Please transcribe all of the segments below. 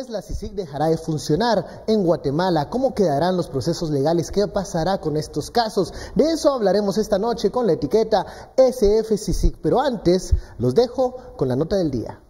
mes la CICIG dejará de funcionar en Guatemala. ¿Cómo quedarán los procesos legales? ¿Qué pasará con estos casos? De eso hablaremos esta noche con la etiqueta SF CICIG. Pero antes, los dejo con la nota del día.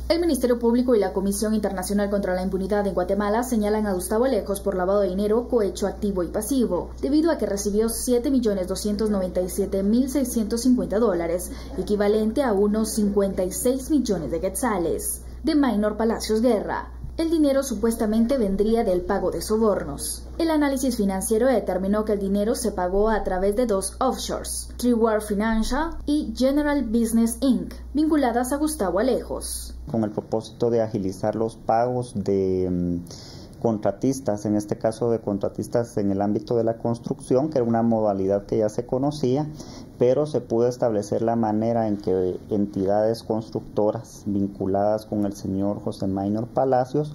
El Ministerio Público y la Comisión Internacional contra la Impunidad en Guatemala señalan a Gustavo Alejos por lavado de dinero, cohecho activo y pasivo, debido a que recibió $7.297.650, equivalente a unos 56 millones de quetzales, de Maynor Palacios Guerra. El dinero supuestamente vendría del pago de sobornos. El análisis financiero determinó que el dinero se pagó a través de dos offshores, Treeware Financial y General Business Inc., vinculadas a Gustavo Alejos. Con el propósito de agilizar los pagos de contratistas, en este caso de contratistas en el ámbito de la construcción, que era una modalidad que ya se conocía, pero se pudo establecer la manera en que entidades constructoras vinculadas con el señor José Maynor Palacios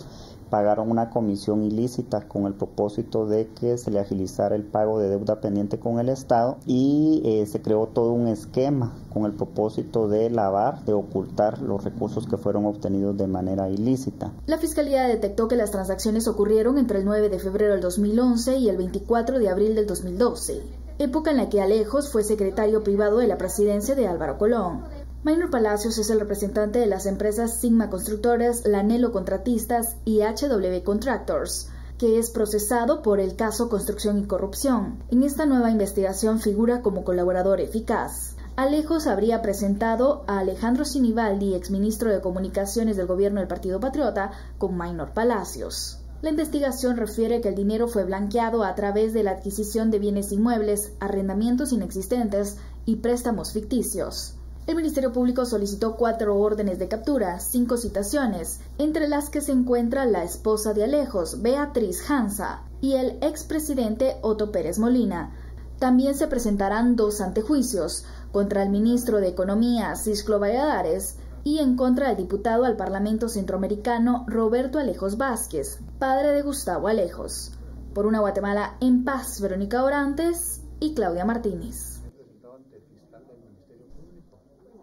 pagaron una comisión ilícita con el propósito de que se le agilizara el pago de deuda pendiente con el Estado y se creó todo un esquema con el propósito de lavar, de ocultar los recursos que fueron obtenidos de manera ilícita. La Fiscalía detectó que las transacciones ocurrieron entre el 9 de febrero del 2011 y el 24 de abril del 2012, época en la que Alejos fue secretario privado de la presidencia de Álvaro Colón. Maynor Palacios es el representante de las empresas Sigma Constructores, Lanelo Contratistas y HW Contractors, que es procesado por el caso Construcción y Corrupción. En esta nueva investigación figura como colaborador eficaz. Alejos habría presentado a Alejandro Sinibaldi, exministro de Comunicaciones del gobierno del Partido Patriota, con Maynor Palacios. La investigación refiere que el dinero fue blanqueado a través de la adquisición de bienes inmuebles, arrendamientos inexistentes y préstamos ficticios. El Ministerio Público solicitó 4 órdenes de captura, 5 citaciones, entre las que se encuentra la esposa de Alejos, Beatriz Hansa, y el expresidente Otto Pérez Molina. También se presentarán 2 antejuicios, contra el ministro de Economía, Cisclo Valladares, y en contra del diputado al Parlamento Centroamericano, Roberto Alejos Vázquez, padre de Gustavo Alejos. Por una Guatemala en paz, Verónica Orantes y Claudia Martínez.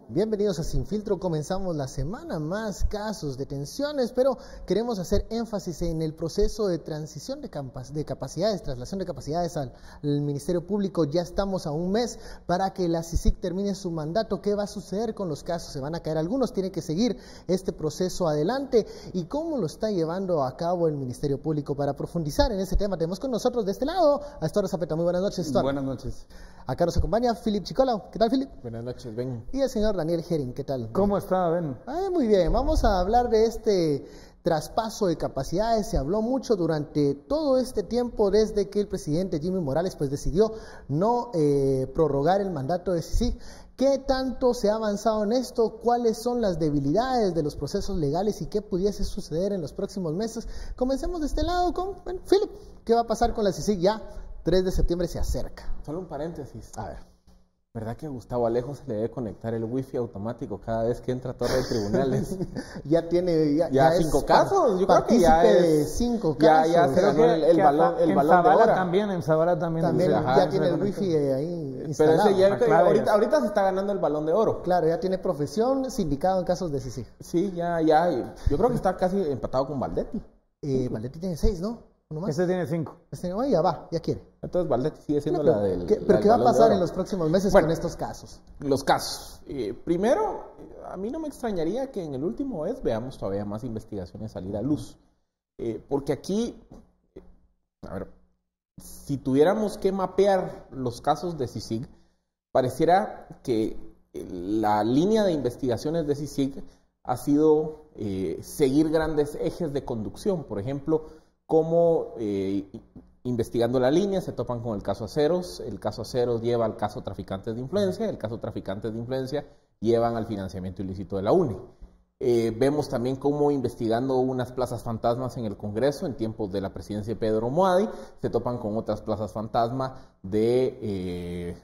Bienvenidos a Sin Filtro. Comenzamos la semana, más casos, detenciones, pero queremos hacer énfasis en el proceso de transición de capacidades, traslación de capacidades al Ministerio Público. Ya estamos a un mes para que la CICIG termine su mandato. ¿Qué va a suceder con los casos? ¿Se van a caer algunos? ¿Tiene que seguir este proceso adelante? ¿Y cómo lo está llevando a cabo el Ministerio Público? Para profundizar en ese tema, tenemos con nosotros de este lado a Astor Zapeta. Muy buenas noches, Astor. Buenas noches. Acá nos acompaña Philip Chicola. ¿Qué tal, Philip? Buenas noches, Ben. Y el señor Daniel Herring. ¿Qué tal? ¿Cómo está, Ben? Muy bien. Vamos a hablar de este traspaso de capacidades. Se habló mucho durante todo este tiempo desde que el presidente Jimmy Morales pues decidió no prorrogar el mandato de CICIG. ¿Qué tanto se ha avanzado en esto? ¿Cuáles son las debilidades de los procesos legales y qué pudiese suceder en los próximos meses? Comencemos de este lado con Philip. ¿Qué va a pasar con la CICIG? Ya 3 de septiembre se acerca. Solo un paréntesis. A ver. ¿Verdad que a Gustavo Alejos se le debe conectar el wifi automático cada vez que entra a torre de tribunales? Ya tiene... Ya 5 casos. Yo creo que ya de 5 casos. Ya se ganó el balón de oro. En Zavala también. Ya tiene el wifi ahí instalado. Pero ese ahorita se está ganando el balón de oro. Claro, ya tiene profesión, sindicado en casos de CICIG. Sí, ya. Yo creo que está casi empatado con Valdetti. Valdetti tiene 6, ¿no? Ese tiene 5. Ya quiere. Entonces Valdetti sigue siendo la del... ¿Pero qué va a pasar en los próximos meses con estos casos? Los casos. Primero, a mí no me extrañaría que en el último mes veamos todavía más investigaciones salir a luz. Porque aquí, a ver, si tuviéramos que mapear los casos de CICIG, pareciera que la línea de investigaciones de CICIG ha sido seguir grandes ejes de conducción. Por ejemplo, como investigando la línea se topan con el caso Aceros, el caso Aceros lleva al caso Traficantes de Influencia, el caso Traficantes de Influencia llevan al financiamiento ilícito de la UNE. Vemos también cómo investigando unas plazas fantasmas en el Congreso en tiempos de la presidencia de Pedro Moadi, se topan con otras plazas fantasma de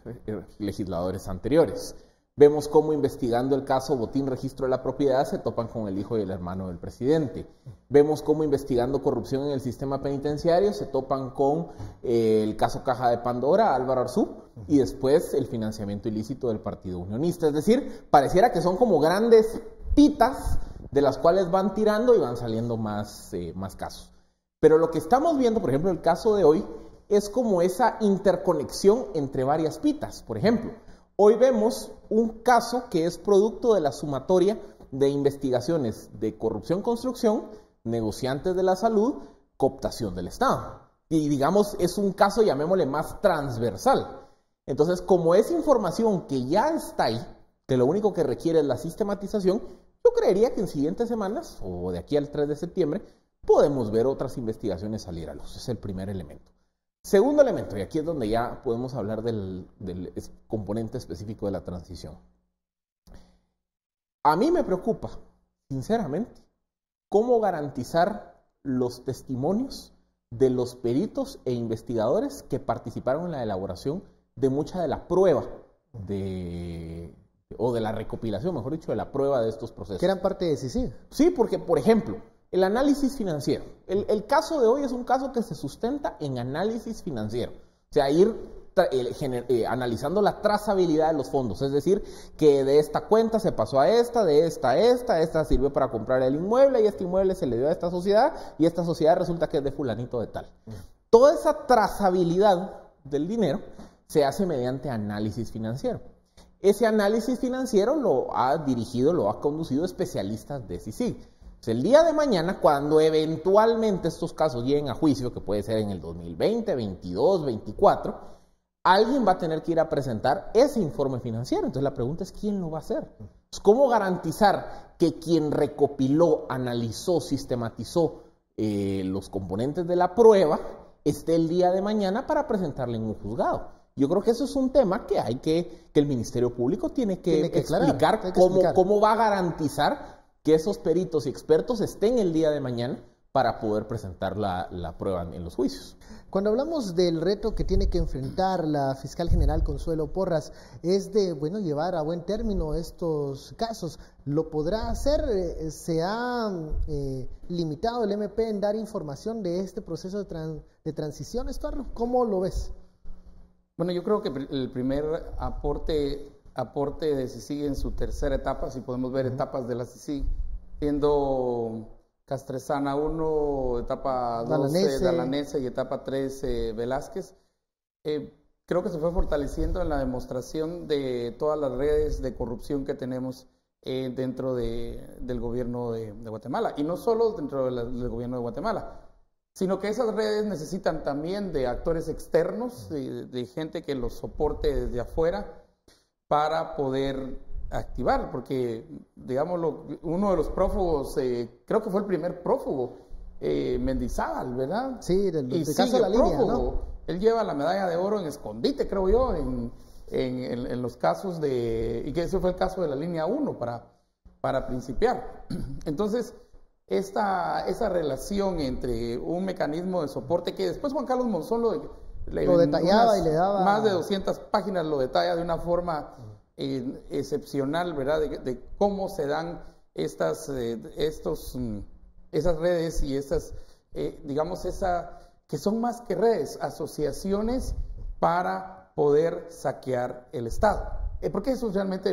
legisladores anteriores. Vemos cómo investigando el caso Botín Registro de la Propiedad se topan con el hijo y el hermano del presidente. Vemos cómo investigando corrupción en el sistema penitenciario se topan con el caso Caja de Pandora, Álvaro Arzú, y después el financiamiento ilícito del Partido Unionista. Es decir, pareciera que son como grandes pitas de las cuales van tirando y van saliendo más casos. Pero lo que estamos viendo, por ejemplo, el caso de hoy, es como esa interconexión entre varias pitas. Por ejemplo, hoy vemos un caso que es producto de la sumatoria de investigaciones de corrupción-construcción, negociantes de la salud, cooptación del Estado. Y digamos, es un caso, llamémosle, más transversal. Entonces, como es información que ya está ahí, que lo único que requiere es la sistematización, yo creería que en siguientes semanas, o de aquí al 3 de septiembre, podemos ver otras investigaciones salir a luz. Es el primer elemento. Segundo elemento, y aquí es donde ya podemos hablar del componente específico de la transición. A mí me preocupa, sinceramente, cómo garantizar los testimonios de los peritos e investigadores que participaron en la elaboración de mucha de la prueba o de la recopilación, mejor dicho, de la prueba de estos procesos. Que eran parte de CICIG. Sí, porque, por ejemplo, el análisis financiero. El caso de hoy es un caso que se sustenta en análisis financiero. O sea, analizando la trazabilidad de los fondos. Es decir, que de esta cuenta se pasó a esta, de esta a esta sirvió para comprar el inmueble y este inmueble se le dio a esta sociedad y esta sociedad resulta que es de fulanito de tal. Toda esa trazabilidad del dinero se hace mediante análisis financiero. Ese análisis financiero lo ha conducido especialistas de CICIG. El día de mañana, cuando eventualmente estos casos lleguen a juicio, que puede ser en el 2020, 22, 24, alguien va a tener que ir a presentar ese informe financiero. Entonces la pregunta es, ¿quién lo va a hacer? ¿Cómo garantizar que quien recopiló, analizó, sistematizó los componentes de la prueba esté el día de mañana para presentarle en un juzgado? Yo creo que eso es un tema que el Ministerio Público tiene que explicar cómo va a garantizar que esos peritos y expertos estén el día de mañana para poder presentar la prueba en los juicios. Cuando hablamos del reto que tiene que enfrentar la fiscal general Consuelo Porras, es de, llevar a buen término estos casos. ¿Lo podrá hacer? ¿Se ha limitado el MP en dar información de este proceso de transición, Estuardo? ¿Cómo lo ves? Bueno, yo creo que el primer aporte de CICIG en su tercera etapa, si podemos ver etapas de la CICIG, siendo Castresana 1, etapa 2 Dalanese y etapa 3 Velázquez, creo que se fue fortaleciendo en la demostración de todas las redes de corrupción que tenemos dentro del gobierno de Guatemala, y no solo dentro del gobierno de Guatemala, sino que esas redes necesitan también de actores externos, de gente que los soporte desde afuera, para poder activar, porque, digámoslo, uno de los prófugos, creo que fue el primer prófugo, Mendizábal, ¿verdad? Sí, del caso de la línea, ¿no? Él lleva la medalla de oro en escondite, creo yo, en los casos y que ese fue el caso de la línea 1 para principiar. Entonces, esa relación entre un mecanismo de soporte que después Juan Carlos Monzón lo detallaba y le daba más de 200 páginas, lo detalla de una forma excepcional, ¿verdad? De cómo se dan esas redes y digamos, que son más que redes, asociaciones para poder saquear el Estado. Porque eso es realmente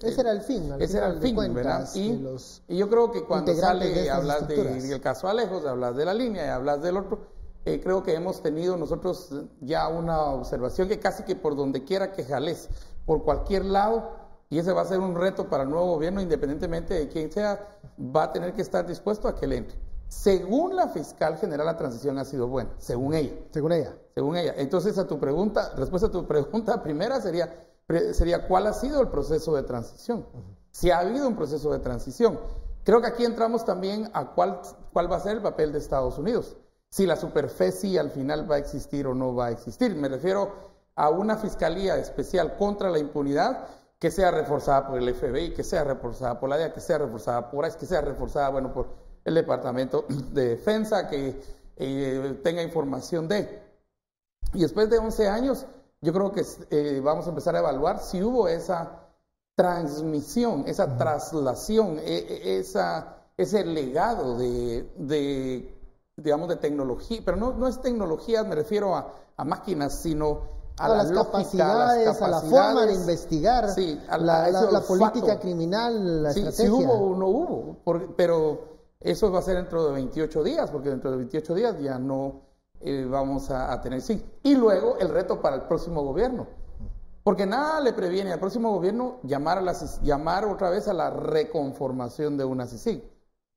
ese era el fin. Ese era el fin, ¿verdad? Y yo creo que cuando sale hablas del caso Alejos, hablas de la línea y hablas del otro, creo que hemos tenido nosotros ya una observación que casi que por donde quiera que jales, por cualquier lado, y ese va a ser un reto para el nuevo gobierno, independientemente de quién sea, va a tener que estar dispuesto a que le entre. Según la fiscal general, la transición ha sido buena, según ella. Según ella. Entonces, respuesta a tu pregunta primera sería ¿cuál ha sido el proceso de transición? Si ha habido un proceso de transición. Creo que aquí entramos también a cuál va a ser el papel de Estados Unidos. Si la superficie al final va a existir o no va a existir. Me refiero a una fiscalía especial contra la impunidad que sea reforzada por el FBI, que sea reforzada por la DEA, que sea reforzada por ICE, que sea reforzada, por el Departamento de Defensa, que tenga información de. Y después de 11 años, yo creo que vamos a empezar a evaluar si hubo esa transmisión, esa traslación, ese legado digamos, de tecnología, pero no es tecnología, me refiero a máquinas, sino a las lógica, capacidades, a la forma de investigar, sí, la política criminal, la estrategia. Sí hubo o no hubo, pero eso va a ser dentro de 28 días, porque dentro de 28 días ya no vamos a tener sí. Y luego el reto para el próximo gobierno, porque nada le previene al próximo gobierno llamar otra vez a la reconformación de una CICIG.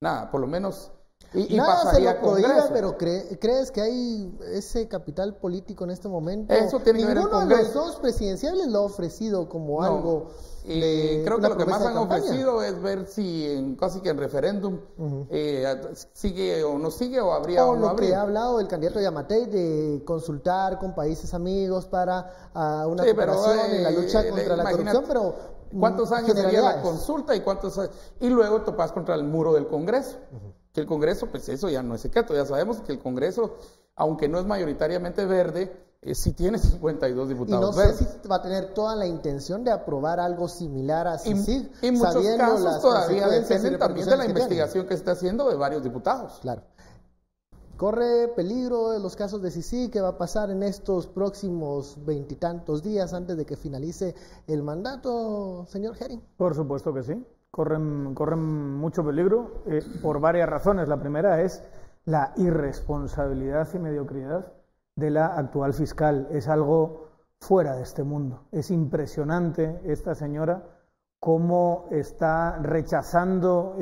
Nada, por lo menos. Y nada pasaría se lo prohíbe, Congreso. pero ¿crees que hay ese capital político en este momento? Eso tiene que ver el Ninguno de Congreso. los dos presidenciales lo ha ofrecido como algo. Creo que lo que más han campaña. ofrecido es ver si casi que en referéndum sigue o no sigue, o habría o no lo que habría. ha hablado el candidato Yamatei de consultar con países amigos para una Sí, pero, cooperación en la lucha contra la imagínate, corrupción, pero ¿cuántos años sería la generalidades. consulta y luego topas contra el muro del Congreso? Que el Congreso, pues eso ya no es secreto, ya sabemos que el Congreso, aunque no es mayoritariamente verde, sí tiene 52 Y diputados no verdes. sé si va a tener toda la intención de aprobar algo similar a CICIG, Y en muchos sabiendo casos las todavía consecuencias y dependen también de la repercusiones que tiene. investigación que se está haciendo de varios diputados. Claro. Corre peligro los casos de CICIG. ¿Qué va a pasar en estos próximos 20 y tantos días antes de que finalice el mandato, señor Herring? Por supuesto que sí. Corren mucho peligro por varias razones. La primera es la irresponsabilidad y mediocridad de la actual fiscal. Es algo fuera de este mundo. Es impresionante esta señora cómo está rechazando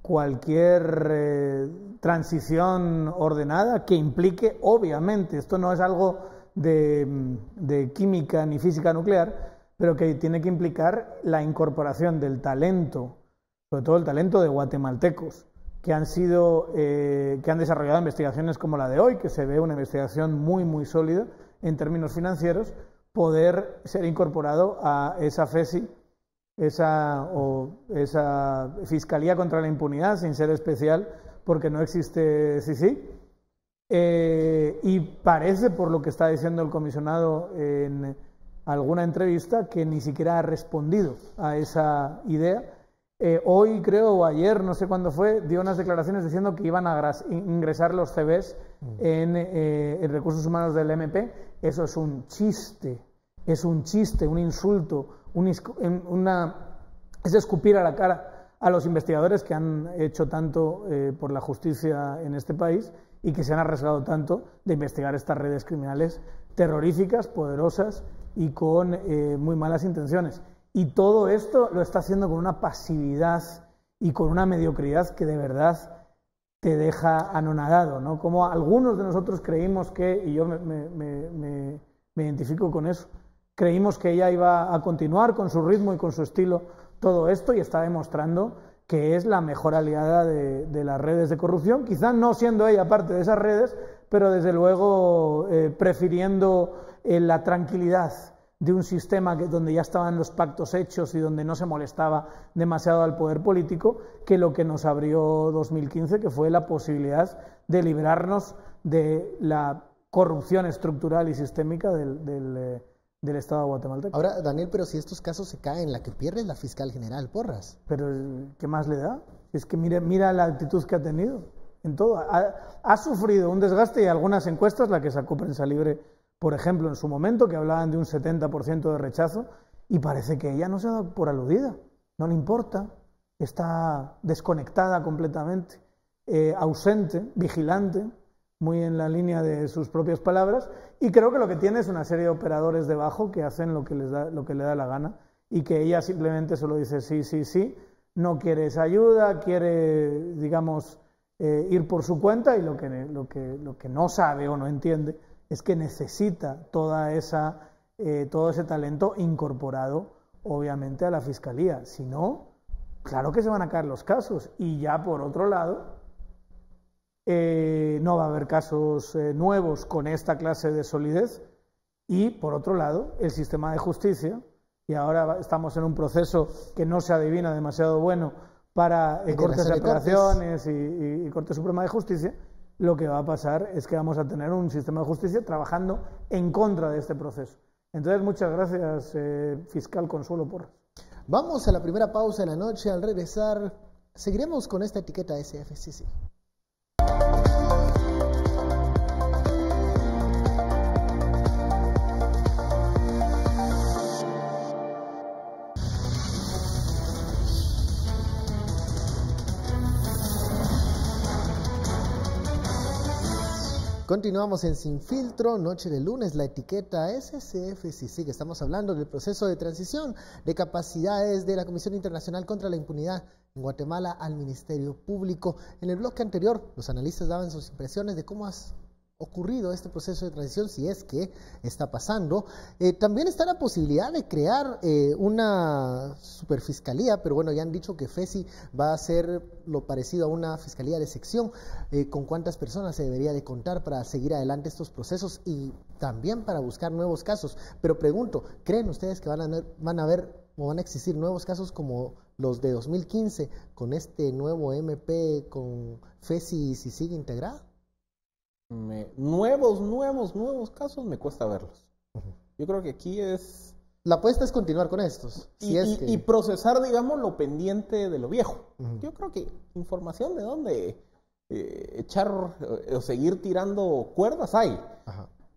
cualquier transición ordenada que implique, obviamente, esto no es algo de química ni física nuclear, pero que tiene que implicar la incorporación del talento, sobre todo el talento de guatemaltecos, que han desarrollado investigaciones como la de hoy, que se ve una investigación muy, muy sólida en términos financieros, poder ser incorporado a esa FESI, esa Fiscalía contra la Impunidad, sin ser especial, porque no existe CICIG. Y parece, por lo que está diciendo el comisionado en alguna entrevista, que ni siquiera ha respondido a esa idea. Hoy, creo, o ayer, no sé cuándo fue, dio unas declaraciones diciendo que iban a ingresar los CVs en recursos humanos del MP. Eso es un chiste, un insulto, es escupir a la cara a los investigadores que han hecho tanto por la justicia en este país y que se han arriesgado tanto de investigar estas redes criminales terroríficas, poderosas y con muy malas intenciones. Y todo esto lo está haciendo con una pasividad y con una mediocridad que de verdad te deja anonadado, ¿no? Como algunos de nosotros creímos que, y yo me identifico con eso, creímos que ella iba a continuar con su ritmo y con su estilo todo esto, y está demostrando que es la mejor aliada de las redes de corrupción, quizás no siendo ella parte de esas redes, pero desde luego prefiriendo la tranquilidad de un sistema donde ya estaban los pactos hechos y donde no se molestaba demasiado al poder político, que lo que nos abrió 2015, que fue la posibilidad de librarnos de la corrupción estructural y sistémica del Estado guatemalteco. Ahora, Daniel, pero si estos casos se caen, la que pierde es la fiscal general, Porras. Pero, ¿qué más le da? Es que mira la actitud que ha tenido en todo. Ha sufrido un desgaste, y algunas encuestas, la que sacó Prensa Libre, por ejemplo, en su momento, que hablaban de un 70% de rechazo, y parece que ella no se ha dado por aludida, no le importa, está desconectada completamente, ausente, vigilante, muy en la línea de sus propias palabras, y creo que lo que tiene es una serie de operadores debajo que hacen lo que le da la gana, y que ella simplemente solo dice sí, sí, sí, no quiere esa ayuda, quiere, digamos, ir por su cuenta, y lo que no sabe o no entiende es que necesita todo ese talento incorporado, obviamente, a la Fiscalía. Si no, claro que se van a caer los casos. Y ya por otro lado, no va a haber casos nuevos con esta clase de solidez. Y por otro lado, el sistema de justicia, y ahora estamos en un proceso que no se adivina demasiado bueno para Cortes de Apelaciones y Corte Suprema de Justicia. Lo que va a pasar es que vamos a tener un sistema de justicia trabajando en contra de este proceso. Entonces, muchas gracias, fiscal Consuelo Porras. Vamos a la primera pausa de la noche. Al regresar, seguiremos con esta etiqueta SFCC. Continuamos en Sin Filtro, noche de lunes, la etiqueta SCFCC, que estamos hablando del proceso de transición de capacidades de la Comisión Internacional contra la Impunidad en Guatemala al Ministerio Público. En el bloque anterior, los analistas daban sus impresiones de cómo ha ocurrido este proceso de transición, si es que está pasando. También está la posibilidad de crear una superfiscalía, pero bueno, ya han dicho que FESI va a ser lo parecido a una fiscalía de sección. ¿Con cuántas personas se debería de contar para seguir adelante estos procesos y también para buscar nuevos casos? Pero pregunto, ¿creen ustedes que van a haber o van a existir nuevos casos como los de 2015 con este nuevo MP con FESI y CICIG integrada? Nuevos casos me cuesta verlos. Yo creo que aquí es... La apuesta es continuar con estos. Y procesar, digamos, lo pendiente de lo viejo. Yo creo que información de dónde echar o seguir tirando cuerdas hay.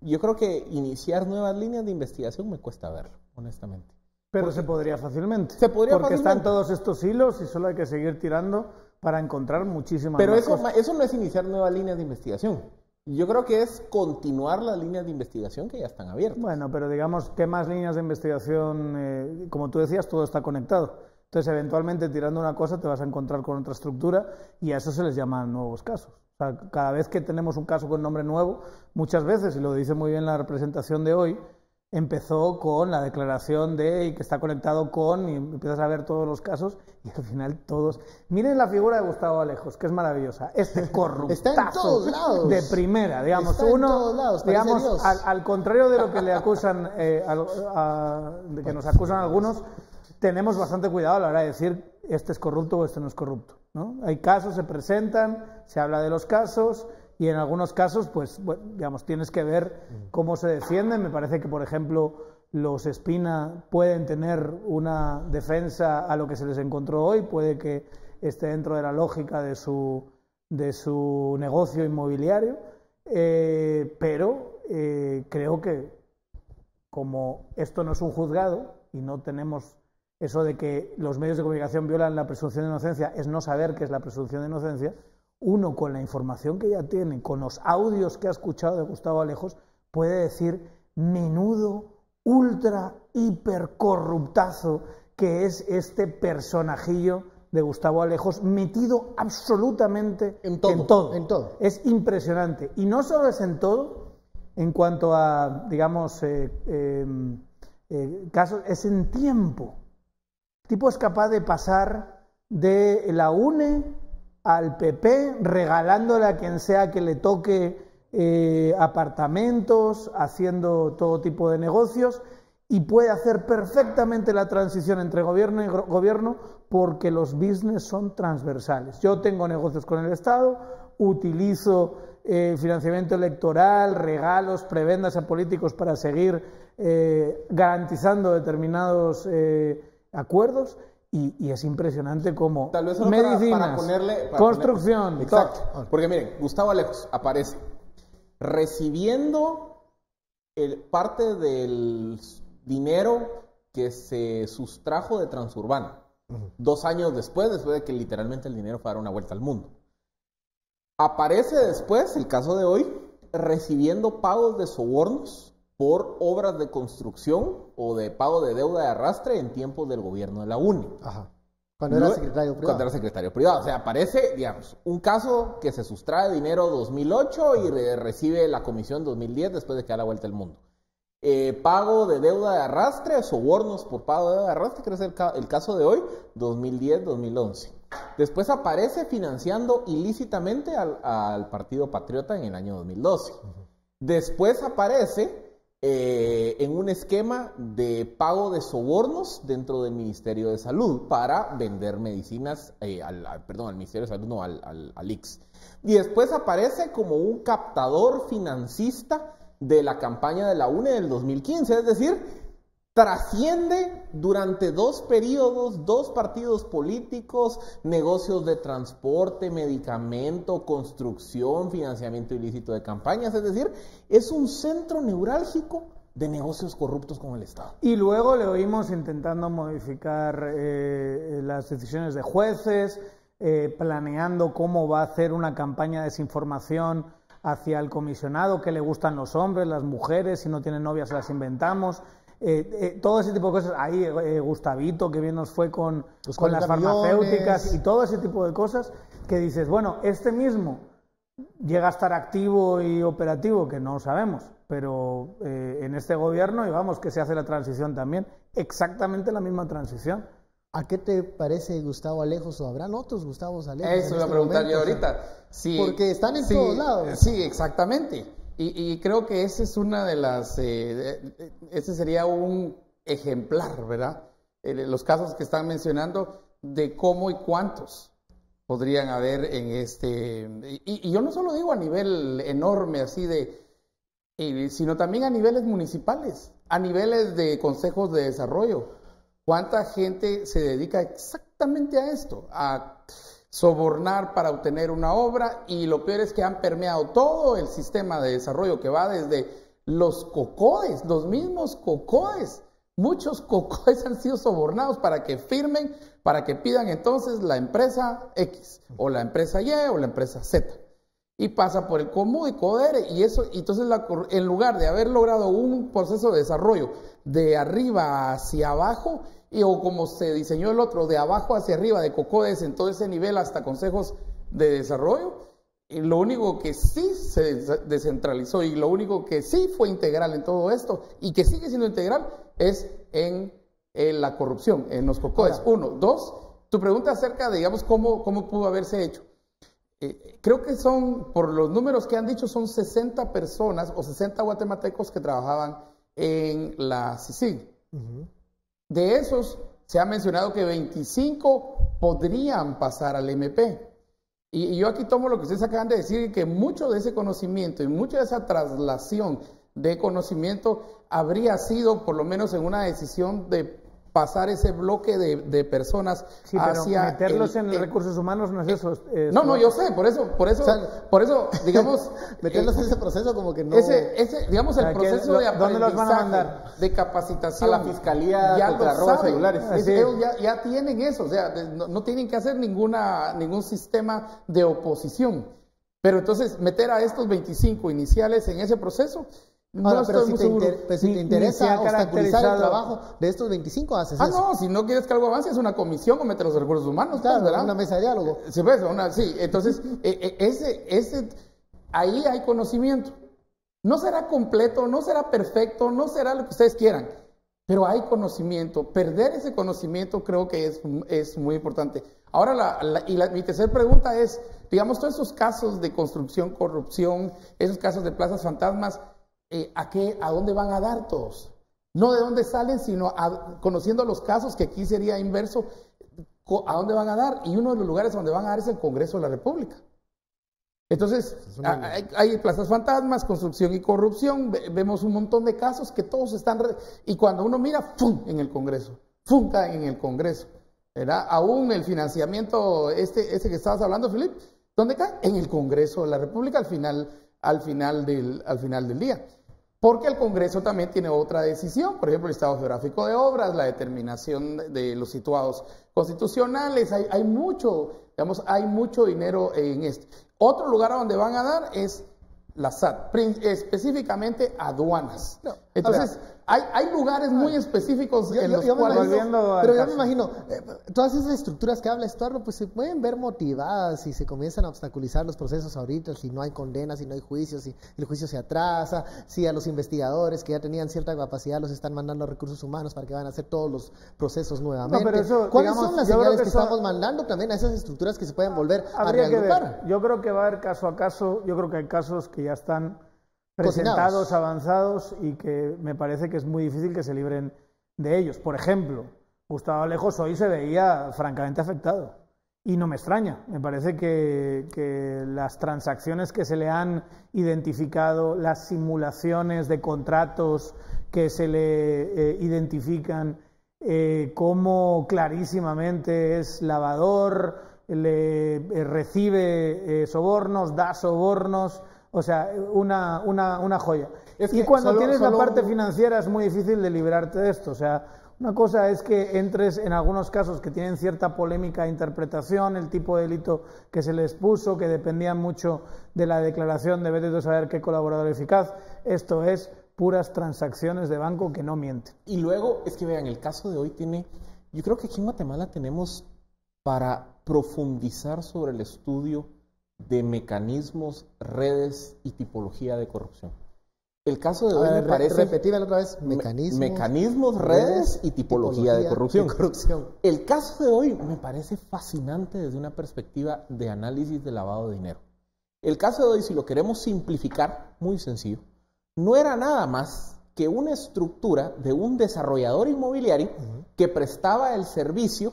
Yo creo que iniciar nuevas líneas de investigación me cuesta verlo, honestamente. Pero se podría fácilmente. Porque están todos estos hilos y solo hay que seguir tirando para encontrar muchísimas Pero más eso no es iniciar nuevas líneas de investigación. Yo creo que es continuar las líneas de investigación que ya están abiertas. Bueno, pero digamos, ¿qué más líneas de investigación? Como tú decías, todo está conectado. Entonces, eventualmente, tirando una cosa, te vas a encontrar con otra estructura y a eso se les llama nuevos casos. O sea, cada vez que tenemos un caso con nombre nuevo, muchas veces, y lo dice muy bien la representación de hoy, empezó con la declaración de y que está conectado con, y empiezas a ver todos los casos y al final todos... Miren la figura de Gustavo Alejos, que es maravillosa. Este corruptazo está en todos lados. De primera, digamos. Está en todos lados, digamos, al contrario de lo que le acusan, de que nos acusan algunos, tenemos bastante cuidado a la hora de decir este es corrupto o este no es corrupto, ¿no? Hay casos, se presentan, se habla de los casos... Y en algunos casos, pues, bueno, digamos, tienes que ver cómo se defienden. Me parece que, por ejemplo, los Espina pueden tener una defensa a lo que se les encontró hoy, puede que esté dentro de la lógica de su negocio inmobiliario, pero creo que como esto no es un juzgado y no tenemos eso de que los medios de comunicación violan la presunción de inocencia, es no saber qué es la presunción de inocencia. Uno, con la información que ya tiene, con los audios que ha escuchado de Gustavo Alejos, puede decir menudo, ultra, hiper corruptazo que es este personajillo de Gustavo Alejos, metido absolutamente en todo. Es impresionante. Y no solo es en todo, en cuanto a, digamos, casos, es en tiempo. El tipo es capaz de pasar de la UNE al PP, regalándole a quien sea que le toque apartamentos, haciendo todo tipo de negocios, y puede hacer perfectamente la transición entre gobierno y gobierno porque los business son transversales. Yo tengo negocios con el Estado, utilizo financiamiento electoral, regalos, prebendas a políticos para seguir garantizando determinados acuerdos. Y es impresionante como tal vez solo medicinas, construcción, exacto. Porque miren, Gustavo Alejos aparece recibiendo parte del dinero que se sustrajo de Transurbana 2 años después de que literalmente el dinero fue a dar una vuelta al mundo. Aparece después, el caso de hoy, recibiendo pagos de sobornos por obras de construcción o de pago de deuda de arrastre en tiempos del gobierno de la UNE. Cuando era secretario privado. Cuando era secretario privado. O sea, aparece, digamos, un caso que se sustrae dinero 2008 y recibe la comisión 2010 después de que da la vuelta al mundo. Pago de deuda de arrastre, sobornos por pago de deuda de arrastre, que es el caso de hoy, 2010-2011. Después aparece financiando ilícitamente al Partido Patriota en el año 2012. Después aparece en un esquema de pago de sobornos dentro del Ministerio de Salud para vender medicinas, al Ministerio de Salud, no, al ICS. Y después aparece como un captador financista de la campaña de la UNE del 2015, es decir, trasciende durante 2 periodos, 2 partidos políticos, negocios de transporte, medicamento, construcción, financiamiento ilícito de campañas, es decir, es un centro neurálgico de negocios corruptos con el Estado. Y luego le oímos intentando modificar las decisiones de jueces, planeando cómo va a hacer una campaña de desinformación hacia el comisionado, que le gustan los hombres, las mujeres, si no tienen novias se las inventamos. Todo ese tipo de cosas. Ahí Gustavito, que bien nos fue con las farmacéuticas y todo ese tipo de cosas que dices, bueno, este mismo llega a estar activo y operativo, que no sabemos, pero en este gobierno, y vamos, que se hace la transición también, exactamente la misma transición. ¿A qué te parece Gustavo Alejos o habrán otros Gustavos Alejos? Eso iba a preguntar yo ahorita. Sí, porque están en todos lados. Sí, exactamente. Y creo que ese es una de las, ese sería un ejemplar, ¿verdad? Los casos que están mencionando de cómo y cuántos podrían haber en este, y yo no solo digo a nivel enorme así sino también a niveles municipales, a niveles de consejos de desarrollo. ¿Cuánta gente se dedica exactamente a esto? A sobornar para obtener una obra, y lo peor es que han permeado todo el sistema de desarrollo que va desde los COCODES, los mismos COCODES. Muchos COCODES han sido sobornados para que firmen, para que pidan entonces la empresa X, o la empresa Y, o la empresa Z. Y pasa por el COMU y CODERE, y eso, entonces en lugar de haber logrado un proceso de desarrollo de arriba hacia abajo, o como se diseñó el otro, de abajo hacia arriba, de COCODES en todo ese nivel hasta consejos de desarrollo, y lo único que sí se descentralizó y lo único que sí fue integral en todo esto y que sigue siendo integral es en la corrupción, en los COCODES. Uno. Dos, tu pregunta acerca de, digamos, cómo pudo haberse hecho. Creo que por los números que han dicho, son 60 personas o 60 guatemaltecos que trabajaban en la CICIG. De esos, se ha mencionado que 25 podrían pasar al MP. Y yo aquí tomo lo que ustedes acaban de decir, que mucho de ese conocimiento y mucha de esa traslación de conocimiento habría sido, por lo menos en una decisión de pasar ese bloque de personas hacia meterlos en recursos humanos no es eso. No, yo sé, por eso, digamos, meterlos en ese proceso como que no. Digamos, el proceso de aprendizaje, ¿dónde los van a mandar? De capacitación. A la Fiscalía contra robos celulares. Ellos ya tienen eso, o sea, no tienen que hacer ningún sistema de oposición. Pero entonces, meter a estos 25 iniciales en ese proceso. Ahora, pero si te interesa obstaculizar el trabajo de estos 25, haces eso. No, si no quieres que algo avance, es una comisión o meter los recursos humanos. Claro, ¿verdad? Una mesa de diálogo. Sí, pues, entonces, ahí hay conocimiento. No será completo, no será perfecto, no será lo que ustedes quieran, pero hay conocimiento. Perder ese conocimiento creo que es muy importante. Ahora, mi tercera pregunta es, digamos, todos esos casos de construcción, corrupción, esos casos de plazas fantasmas, ¿a dónde van a dar todos? No de dónde salen, sino conociendo los casos, que aquí sería inverso, ¿a dónde van a dar? Y uno de los lugares donde van a dar es el Congreso de la República. Entonces, hay plazas fantasmas, construcción y corrupción, vemos un montón de casos que todos están, y cuando uno mira, ¡fum!, en el Congreso, ¡fum!, caen en el Congreso, ¿verdad? Aún el financiamiento, que estabas hablando, Felipe, ¿dónde cae? En el Congreso de la República al final del día. Porque el Congreso también tiene otra decisión, por ejemplo, el estado geográfico de obras, la determinación de los situados constitucionales, hay mucho dinero en esto. Otro lugar a donde van a dar es la SAT, específicamente aduanas. Entonces, hay lugares muy específicos en los cuales... Pero yo me imagino, todas esas estructuras que habla Estuardo, pues se pueden ver motivadas si se comienzan a obstaculizar los procesos ahorita, si no hay condenas, si no hay juicios, si el juicio se atrasa, si a los investigadores que ya tenían cierta capacidad los están mandando a recursos humanos para que van a hacer todos los procesos nuevamente. No, pero eso, ¿cuáles son las señales que estamos mandando también a esas estructuras que se pueden volver a reagrupar? Yo creo que va a haber caso a caso, yo creo que hay casos que ya están presentados, avanzados, y que me parece que es muy difícil que se libren de ellos. Por ejemplo, Gustavo Alejos hoy se veía francamente afectado, y no me extraña. Me parece que las transacciones que se le han identificado, las simulaciones de contratos que se le identifican, como clarísimamente es lavador, recibe sobornos, da sobornos. O sea, una joya. Y cuando tienes la parte financiera es muy difícil de librarte de esto. O sea, Una cosa es que entres en algunos casos que tienen cierta polémica de interpretación, el tipo de delito que se les puso, que dependía mucho de la declaración de vete de saber qué colaborador eficaz. Esto es puras transacciones de banco que no mienten. Y luego, es que vean, el caso de hoy tiene, yo creo que aquí en Guatemala tenemos para profundizar sobre el estudio de mecanismos, redes y tipología de corrupción. El caso de hoy me parece... Repetime otra vez, mecanismos, redes y tipología de corrupción. El caso de hoy me parece fascinante desde una perspectiva de análisis de lavado de dinero. El caso de hoy, si lo queremos simplificar, muy sencillo, no era nada más que una estructura de un desarrollador inmobiliario que prestaba el servicio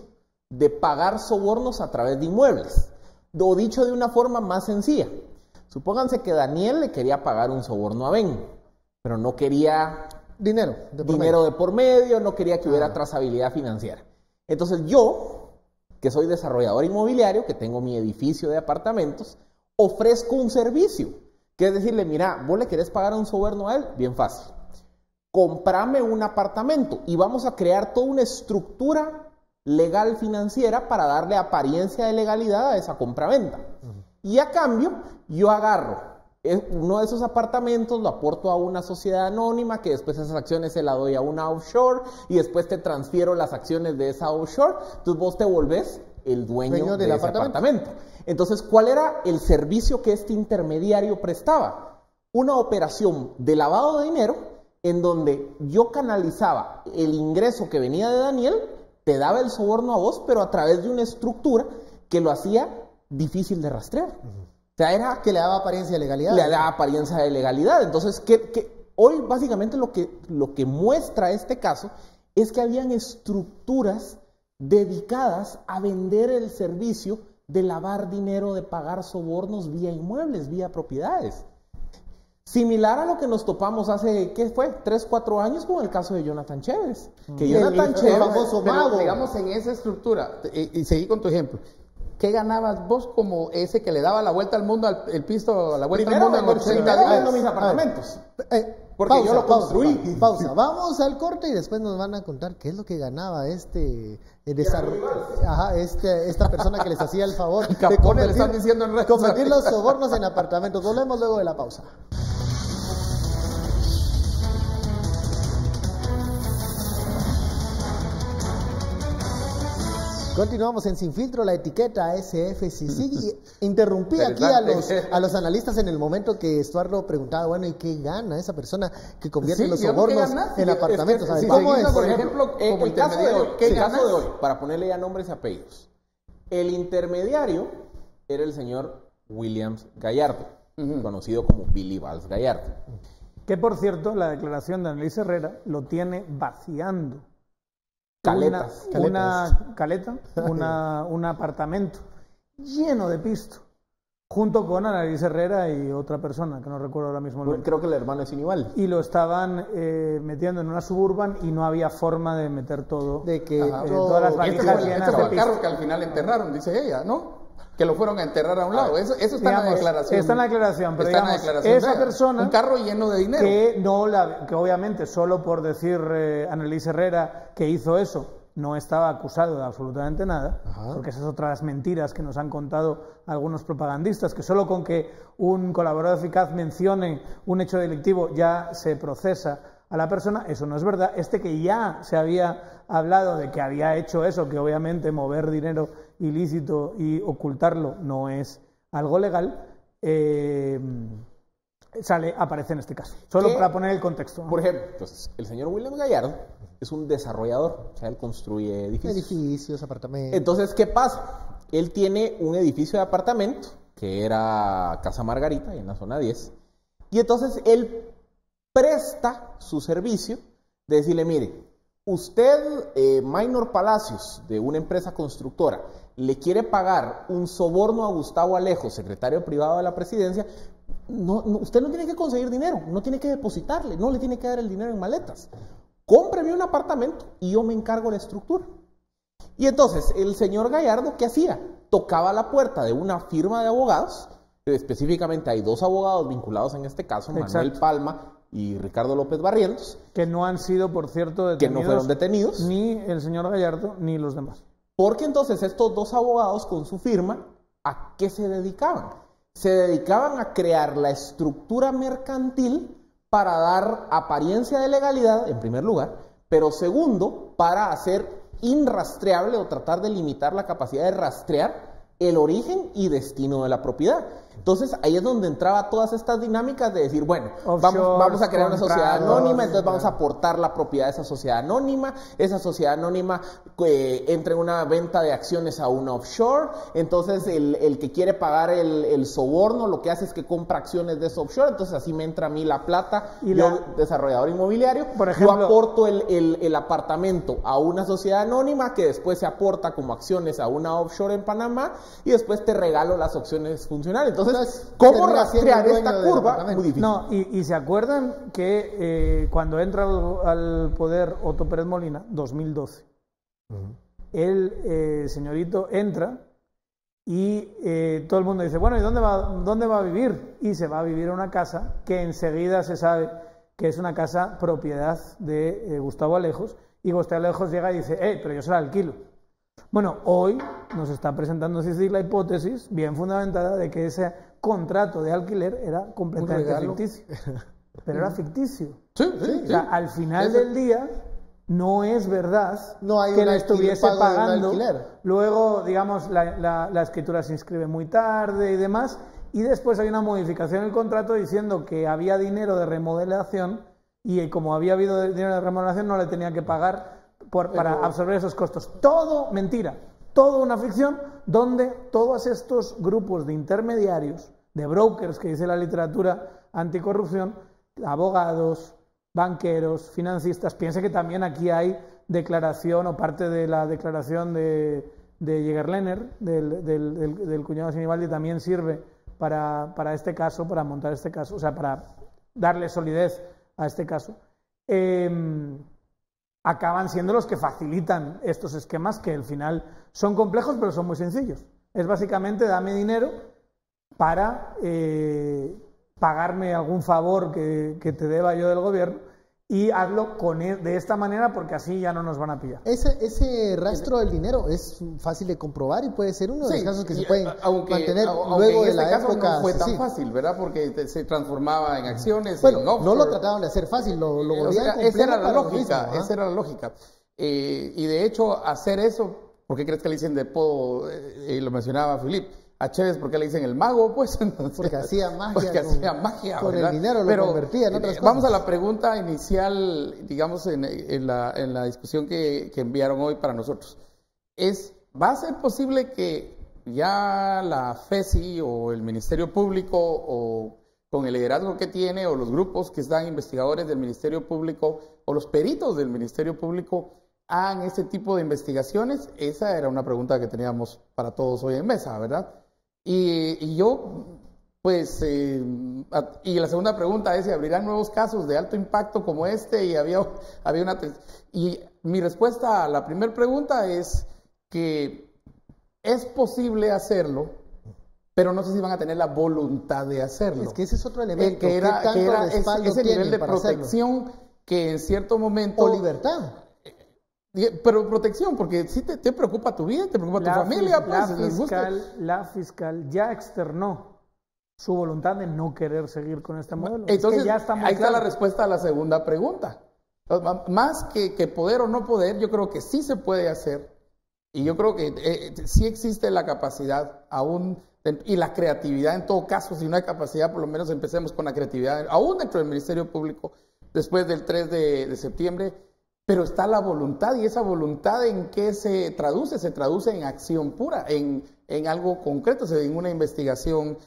de pagar sobornos a través de inmuebles. O dicho de una forma más sencilla, supónganse que Daniel le quería pagar un soborno a Ben, pero no quería dinero de por medio, no quería que hubiera trazabilidad financiera. Entonces yo, que soy desarrollador inmobiliario, que tengo mi edificio de apartamentos, ofrezco un servicio, que es decirle, mira, vos le querés pagar un soborno a él, bien fácil. Comprame un apartamento y vamos a crear toda una estructura legal financiera para darle apariencia de legalidad a esa compraventa. Y a cambio, yo agarro uno de esos apartamentos, lo aporto a una sociedad anónima, que después esas acciones se las doy a una offshore y después te transfiero las acciones de esa offshore. Entonces vos te volvés el dueño de ese apartamento. Entonces, ¿cuál era el servicio que este intermediario prestaba? Una operación de lavado de dinero en donde yo canalizaba el ingreso que venía de Daniel, te daba el soborno a vos, pero a través de una estructura que lo hacía difícil de rastrear. O sea, era que le daba apariencia de legalidad. Le daba apariencia de legalidad. Entonces, que hoy básicamente lo que muestra este caso es que habían estructuras dedicadas a vender el servicio de lavar dinero, de pagar sobornos vía inmuebles, vía propiedades. Similar a lo que nos topamos hace, ¿qué fue? 3, 4 años con el caso de Jonathan Chévez. Que Jonathan Chévez, famoso mago. Digamos, en esa estructura, y seguí con tu ejemplo, ¿qué ganabas vos como ese que le daba la vuelta al mundo, el pisto, la vuelta primero al mundo en 80 días? Mis apartamentos. Porque yo lo construí. Pausa. Vamos al corte y después nos van a contar qué es lo que ganaba esta persona que les hacía el favor de convertir los sobornos en apartamentos. Volvemos luego de la pausa. Continuamos en Sin Filtro, la etiqueta SFCC. Interrumpí aquí a los analistas en el momento que Estuardo preguntaba, bueno, ¿y qué gana esa persona que convierte los sobornos en apartamentos? ¿Cómo es? Por ejemplo, el caso de hoy, para ponerle ya nombres y apellidos. El intermediario era el señor Williams Gallardo, conocido como Billy Valls Gallardo. Que, por cierto, la declaración de Anneliese Herrera lo tiene vaciando. Un apartamento lleno de pisto, junto con Anneliese Herrera y otra persona, que no recuerdo ahora mismo el nombre. Creo que el hermano es Inival. Y lo estaban metiendo en una suburban y no había forma de meter todo. De que todas las valijas llenas de pisto. El carro que al final enterraron, dice ella, ¿no? Que lo fueron a enterrar a un lado. Eso está, digamos, en la declaración. Está en la declaración, pero digamos, esa persona... Un carro lleno de dinero. Que obviamente, solo por decir Anneliese Herrera que hizo eso, no estaba acusado de absolutamente nada, porque esas otras mentiras que nos han contado algunos propagandistas, que solo con que un colaborador eficaz mencione un hecho delictivo ya se procesa a la persona. Eso no es verdad. Que ya se había hablado de que había hecho eso, que obviamente mover dinero ilícito y ocultarlo no es algo legal, aparece en este caso. Solo para poner el contexto, ¿no? Por ejemplo, entonces, el señor William Gallardo es un desarrollador, o sea, él construye edificios, apartamentos. Entonces, ¿qué pasa? Él tiene un edificio de apartamento, que era Casa Margarita, en la zona 10, y entonces él presta su servicio de decirle, mire, usted, Minor Palacios, de una empresa constructora, le quiere pagar un soborno a Gustavo Alejo, secretario privado de la presidencia. Usted no tiene que conseguir dinero, no tiene que depositarle, no le tiene que dar el dinero en maletas. Cómpreme un apartamento y yo me encargo de la estructura. Y entonces el señor Gallardo, ¿qué hacía? Tocaba la puerta de una firma de abogados, específicamente hay 2 abogados vinculados en este caso, Manuel Palma y Ricardo López Barrientos. Que no han sido, por cierto, detenidos. Que no fueron detenidos. Ni el señor Gallardo, ni los demás. Porque entonces estos dos abogados con su firma, ¿a qué se dedicaban? Se dedicaban a crear la estructura mercantil para dar apariencia de legalidad, en primer lugar, pero segundo, para hacer irrastreable o tratar de limitar la capacidad de rastrear el origen y destino de la propiedad. Entonces ahí es donde entraba todas estas dinámicas de decir, bueno, vamos a crear una sociedad anónima, entonces vamos a aportar la propiedad de esa sociedad anónima entra en una venta de acciones a una offshore, entonces el que quiere pagar el soborno lo que hace es que compra acciones de esa offshore, entonces así me entra a mí la plata, desarrollador inmobiliario, por ejemplo, yo aporto el apartamento a una sociedad anónima que después se aporta como acciones a una offshore en Panamá y después te regalo las opciones funcionales. Entonces, ¿cómo rastrear esta curva? Muy difícil. No, y se acuerdan que cuando entra al poder Otto Pérez Molina, 2012, el señorito entra y todo el mundo dice, bueno, ¿y dónde va a vivir? Y se va a vivir en una casa que enseguida se sabe que es una casa propiedad de Gustavo Alejos, y Gustavo Alejos llega y dice, pero yo se la alquilo. Bueno, hoy nos está presentando la hipótesis bien fundamentada de que ese contrato de alquiler era completamente ficticio. Pero era ficticio. Sí, o sea, al final del día no es verdad que la estuviese pagando. Luego, digamos, la escritura se inscribe muy tarde y demás, y después hay una modificación en el contrato diciendo que había dinero de remodelación y como había habido dinero de remodelación no le tenía que pagar para absorber esos costos. Todo mentira, todo una ficción donde todos estos grupos de intermediarios, de brokers que dice la literatura anticorrupción, abogados, banqueros, financistas, piense que también aquí hay declaración o parte de la declaración de Jägerlener, del cuñado de Sinibaldi, también sirve para este caso, para montar este caso, o sea, para darle solidez a este caso. Acaban siendo los que facilitan estos esquemas que al final son complejos pero son muy sencillos. Es básicamente dame dinero para pagarme algún favor que te deba yo del gobierno y hazlo de esta manera porque así ya no nos van a pillar. Ese rastro del dinero es fácil de comprobar y puede ser uno de los casos que se pueden mantener luego de la época. No fue tan fácil, ¿verdad? Porque se transformaba en acciones. Bueno, no lo trataban de hacer fácil, lo volvían esa era la lógica, esa era la lógica. Y de hecho, hacer eso, ¿por qué crees que le dicen de apodo? Lo mencionaba Filip. A Chévez, ¿por qué le dicen el mago? Pues porque hacía magia. Porque hacía magia, con ¿verdad? el dinero lo convertía en otras cosas. Vamos a la pregunta inicial, digamos, en la discusión que enviaron hoy para nosotros. ¿Va a ser posible que ya la FESI o el Ministerio Público o con el liderazgo que tiene o los grupos que están investigadores del Ministerio Público o los peritos del Ministerio Público hagan este tipo de investigaciones? Esa era una pregunta que teníamos para todos hoy en mesa, ¿verdad? Y yo, pues, y la segunda pregunta es si abrirán nuevos casos de alto impacto como este y había una... Y mi respuesta a la primera pregunta es que es posible hacerlo, pero no sé si van a tener la voluntad de hacerlo. Es que ese es otro elemento. Que era ese nivel de protección que en cierto momento... O libertad. Pero protección, porque si te preocupa tu vida, te preocupa tu familia. La fiscal ya externó su voluntad de no querer seguir con este modelo. Entonces, es que ya está muy ahí está la respuesta a la segunda pregunta. Más que poder o no poder, yo creo que sí se puede hacer. Y yo creo que sí existe la capacidad aún, y la creatividad en todo caso. Si no hay capacidad, por lo menos empecemos con la creatividad, aún dentro del Ministerio Público, después del 3 de septiembre. Pero está la voluntad, y esa voluntad ¿en qué se traduce? Se traduce en acción pura, en algo concreto, en una investigación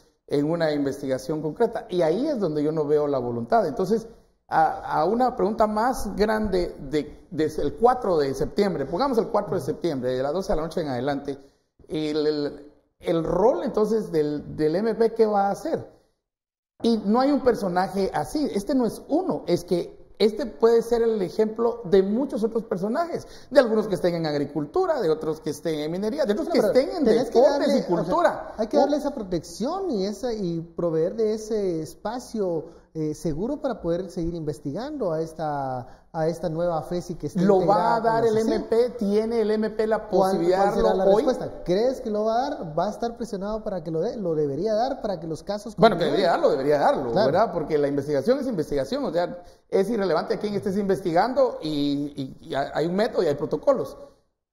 concreta. Y ahí es donde yo no veo la voluntad. Entonces, a una pregunta más grande desde el 4 de septiembre, pongamos el 4 de septiembre, de las 12 de la noche en adelante, el rol entonces del MP, ¿qué va a hacer? Y no hay un personaje así, este no es uno, es que este puede ser el ejemplo de muchos otros personajes, de algunos que estén en agricultura, de otros que estén en minería, de otros que estén en deportes y cultura. O sea, hay que darle esa protección y proveer de ese espacio seguro para poder seguir investigando a esta nueva FESI que está ¿Lo integrada va a dar con la el CICIG? MP? ¿Tiene el MP la posibilidad ¿Cuál de será la darlo hoy? respuesta? ¿Crees que lo va a dar? ¿Va a estar presionado para que lo dé? ¿Lo debería dar para que los casos... Bueno, que continúen? debería darlo, Claro. ¿verdad? Porque la investigación es investigación, o sea, es irrelevante a quién estés investigando y hay un método y hay protocolos.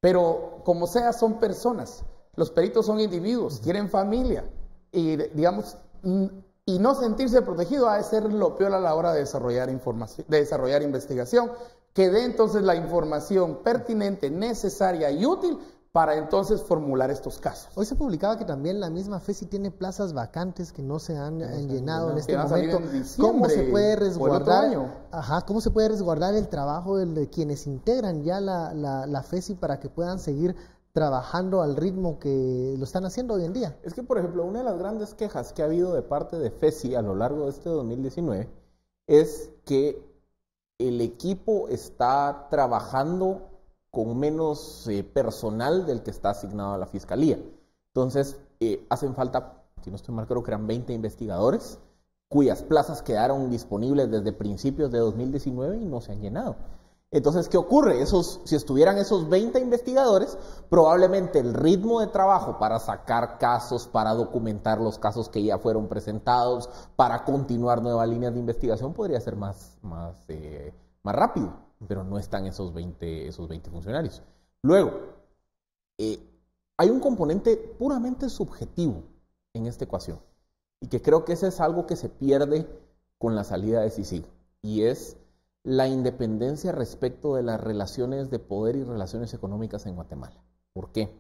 Pero como sea, son personas. Los peritos son individuos, tienen familia y, digamos, y no sentirse protegido ha de ser lo peor a la hora de desarrollar información, de desarrollar investigación, que dé entonces la información pertinente, necesaria y útil para entonces formular estos casos. Hoy se publicaba que también la misma FESI tiene plazas vacantes que no se han llenado en este van a salir momento. en diciembre ¿Cómo se puede o el otro resguardar? año. ¿Cómo se puede resguardar el trabajo de quienes integran ya la FESI para que puedan seguir trabajando al ritmo que lo están haciendo hoy en día? Es que, por ejemplo, una de las grandes quejas que ha habido de parte de FESI a lo largo de este 2019 es que el equipo está trabajando con menos personal del que está asignado a la Fiscalía. Entonces, hacen falta, si no estoy mal, creo que eran 20 investigadores, cuyas plazas quedaron disponibles desde principios de 2019 y no se han llenado. Entonces, ¿qué ocurre? Si estuvieran esos 20 investigadores, probablemente el ritmo de trabajo para sacar casos, para documentar los casos que ya fueron presentados, para continuar nuevas líneas de investigación, podría ser más rápido, pero no están esos 20 funcionarios. Luego, hay un componente puramente subjetivo en esta ecuación, y que creo que ese es algo que se pierde con la salida de CICIG, y es la independencia respecto de las relaciones de poder y relaciones económicas en Guatemala. ¿Por qué?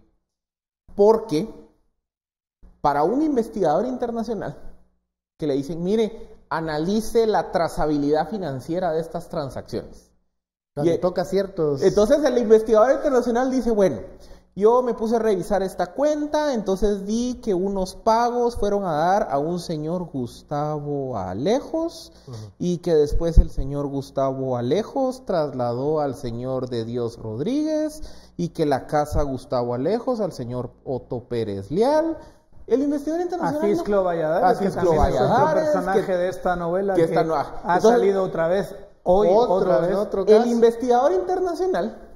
Porque para un investigador internacional que le dicen, mire, analice la trazabilidad financiera de estas transacciones. Cuando toca ciertos... Entonces el investigador internacional dice, bueno, yo me puse a revisar esta cuenta, entonces vi que unos pagos fueron a dar a un señor Gustavo Alejos, y que después el señor Gustavo Alejos trasladó al señor de Dios Rodríguez, y que la casa Gustavo Alejos al señor Otto Pérez Leal. El investigador internacional... A Fisclo Valladares, que también es otro personaje de esta novela que ha salido otra vez, hoy otra vez. El investigador internacional